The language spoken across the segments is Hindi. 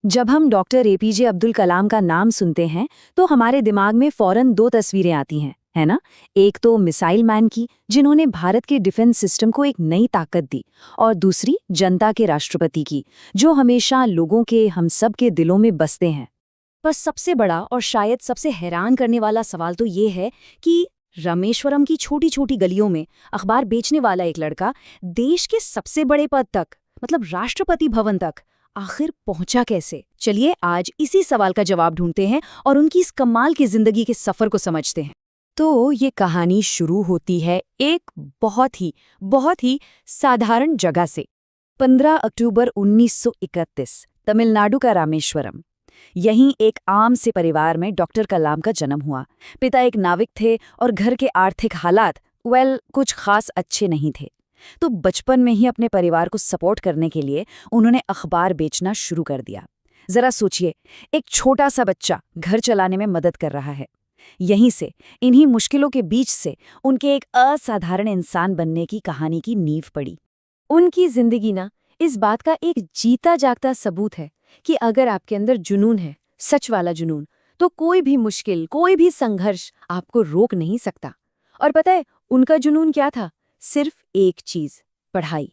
जब हम डॉक्टर एपीजे अब्दुल कलाम का नाम सुनते हैं तो हमारे दिमाग में फौरन दो तस्वीरें आती हैं, है ना। एक तो मिसाइल मैन की, जिन्होंने भारत के डिफेंस सिस्टम को एक नई ताकत दी, और दूसरी जनता के राष्ट्रपति की, जो हमेशा लोगों के, हम सब के दिलों में बसते हैं। पर सबसे बड़ा और शायद सबसे हैरान करने वाला सवाल तो ये है कि रामेश्वरम की छोटी छोटी गलियों में अखबार बेचने वाला एक लड़का देश के सबसे बड़े पद तक, मतलब राष्ट्रपति भवन तक, आखिर पहुंचा कैसे? चलिए आज इसी सवाल का जवाब ढूंढते हैं और उनकी इस कमाल की जिंदगी के सफर को समझते हैं। तो ये कहानी शुरू होती है एक बहुत ही साधारण जगह से। 15 अक्टूबर 1931, तमिलनाडु का रामेश्वरम। यहीं एक आम से परिवार में डॉक्टर कलाम का जन्म हुआ। पिता एक नाविक थे और घर के आर्थिक हालात कुछ खास अच्छे नहीं थे। तो बचपन में ही अपने परिवार को सपोर्ट करने के लिए उन्होंने अखबार बेचना शुरू कर दिया। जरा सोचिए, एक छोटा सा बच्चा घर चलाने में मदद कर रहा है। यहीं से, इन्हीं मुश्किलों के बीच से उनके एक असाधारण इंसान बनने की कहानी की नींव पड़ी। उनकी जिंदगी ना इस बात का एक जीता जागता सबूत है कि अगर आपके अंदर जुनून है, सच वाला जुनून, तो कोई भी मुश्किल, कोई भी संघर्ष आपको रोक नहीं सकता। और पता है उनका जुनून क्या था? सिर्फ एक चीज, पढ़ाई।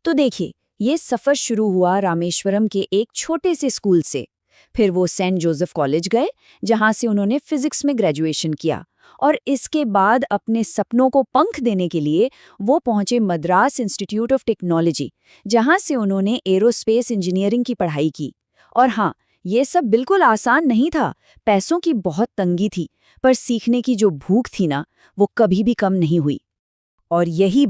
तो देखिए, ये सफर शुरू हुआ रामेश्वरम के एक छोटे से स्कूल से। फिर वो सेंट जोसेफ कॉलेज गए, जहां से उन्होंने फिजिक्स में ग्रेजुएशन किया, और इसके बाद अपने सपनों को पंख देने के लिए वो पहुंचे मद्रास इंस्टीट्यूट ऑफ टेक्नोलॉजी, जहां से उन्होंने एरोस्पेस इंजीनियरिंग की पढ़ाई की। और हाँ, ये सब बिल्कुल आसान नहीं था। पैसों की बहुत तंगी थी, पर सीखने की जो भूख थी ना, वो कभी भी कम नहीं हुई। और यही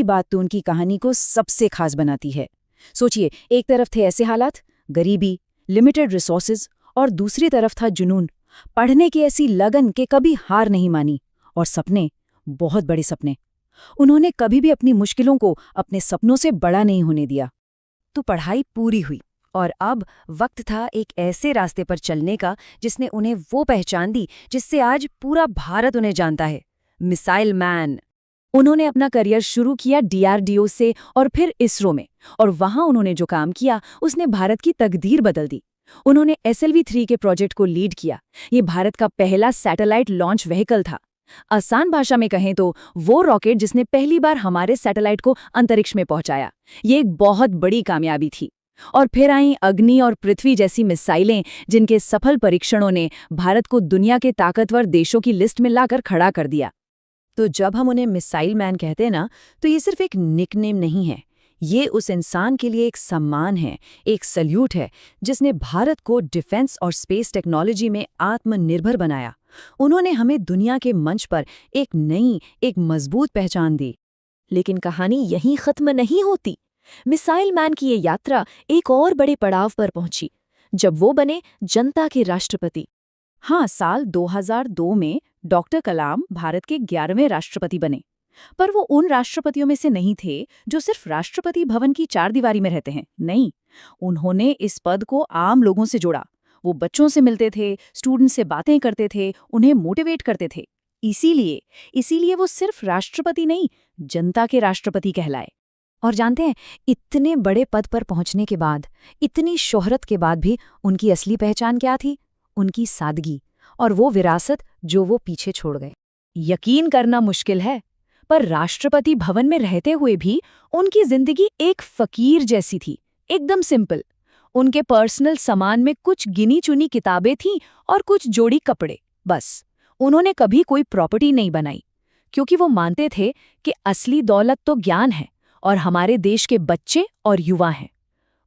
बात तो उनकी कहानी को सबसे खास बनाती है। सोचिए, एक तरफ थे ऐसे हालात, गरीबी, लिमिटेड रिसोर्सेज, और दूसरी तरफ था जुनून, पढ़ने की ऐसी लगन के कभी हार नहीं मानी, और सपने, बहुत बड़े सपने। उन्होंने कभी भी अपनी मुश्किलों को अपने सपनों से बड़ा नहीं होने दिया। तो पढ़ाई पूरी हुई, और अब वक्त था एक ऐसे रास्ते पर चलने का जिसने उन्हें वो पहचान दी जिससे आज पूरा भारत उन्हें जानता है, मिसाइल मैन। उन्होंने अपना करियर शुरू किया डीआरडीओ से और फिर इसरो में, और वहां उन्होंने जो काम किया उसने भारत की तकदीर बदल दी। उन्होंने SLV-3 के प्रोजेक्ट को लीड किया। ये भारत का पहला सैटेलाइट लॉन्च व्हीकल था। आसान भाषा में कहें तो वो रॉकेट जिसने पहली बार हमारे सैटेलाइट को अंतरिक्ष में पहुंचाया। ये एक बहुत बड़ी कामयाबी थी। और फिर आई अग्नि और पृथ्वी जैसी मिसाइलें, जिनके सफल परीक्षणों ने भारत को दुनिया के ताकतवर देशों की लिस्ट में लाकर खड़ा कर दिया। तो जब हम उन्हें मिसाइल मैन कहते हैं ना, तो ये सिर्फ एक निकनेम नहीं है। ये उस इंसान के लिए एक सम्मान है, एक सल्यूट है, जिसने भारत को डिफेंस और स्पेस टेक्नोलॉजी में आत्मनिर्भर बनाया। उन्होंने हमें दुनिया के मंच पर एक नई, एक मजबूत पहचान दी। लेकिन कहानी यहीं खत्म नहीं होती। मिसाइल मैन की ये यात्रा एक और बड़े पड़ाव पर पहुंची, जब वो बने जनता के राष्ट्रपति। हाँ, साल 2002 में डॉक्टर कलाम भारत के 11वें राष्ट्रपति बने। पर वो उन राष्ट्रपतियों में से नहीं थे जो सिर्फ राष्ट्रपति भवन की चारदीवारी में रहते हैं। नहीं, उन्होंने इस पद को आम लोगों से जोड़ा। वो बच्चों से मिलते थे, स्टूडेंट से बातें करते थे, उन्हें मोटिवेट करते थे। इसीलिए वो सिर्फ राष्ट्रपति नहीं, जनता के राष्ट्रपति कहलाए। और जानते हैं, इतने बड़े पद पर पहुंचने के बाद, इतनी शोहरत के बाद भी उनकी असली पहचान क्या थी? उनकी सादगी और वो विरासत जो वो पीछे छोड़ गए। यकीन करना मुश्किल है, पर राष्ट्रपति भवन में रहते हुए भी उनकी जिंदगी एक फकीर जैसी थी, एकदम सिंपल। उनके पर्सनल सामान में कुछ गिनी चुनी किताबें थीं और कुछ जोड़ी कपड़े, बस। उन्होंने कभी कोई प्रॉपर्टी नहीं बनाई, क्योंकि वो मानते थे कि असली दौलत तो ज्ञान है और हमारे देश के बच्चे और युवा हैं।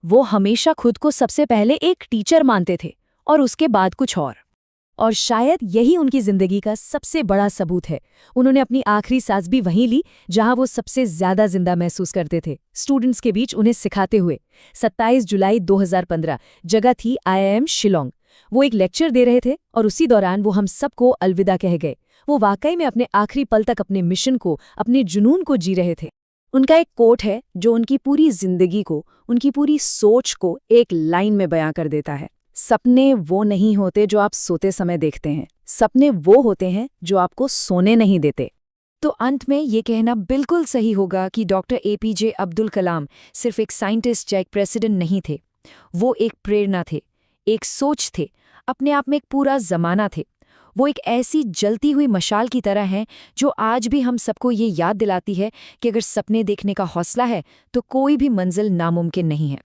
वो हमेशा खुद को सबसे पहले एक टीचर मानते थे और उसके बाद कुछ और शायद यही उनकी जिंदगी का सबसे बड़ा सबूत है। उन्होंने अपनी आखिरी सांस भी वहीं ली जहां वो सबसे ज्यादा जिंदा महसूस करते थे, स्टूडेंट्स के बीच उन्हें सिखाते हुए। 27 जुलाई 2015, जगह थी IIM शिलोंग। वो एक लेक्चर दे रहे थे और उसी दौरान वो हम सबको अलविदा कह गए। वो वाकई में अपने आखिरी पल तक अपने मिशन को, अपने जुनून को जी रहे थे। उनका एक कोट है जो उनकी पूरी जिंदगी को, उनकी पूरी सोच को एक लाइन में बयां कर देता है। सपने वो नहीं होते जो आप सोते समय देखते हैं, सपने वो होते हैं जो आपको सोने नहीं देते। तो अंत में ये कहना बिल्कुल सही होगा कि डॉक्टर APJ अब्दुल कलाम सिर्फ एक साइंटिस्ट या एक प्रेसिडेंट नहीं थे। वो एक प्रेरणा थे, एक सोच थे, अपने आप में एक पूरा जमाना थे। वो एक ऐसी जलती हुई मशाल की तरह हैं जो आज भी हम सबको ये याद दिलाती है कि अगर सपने देखने का हौसला है तो कोई भी मंजिल नामुमकिन नहीं है।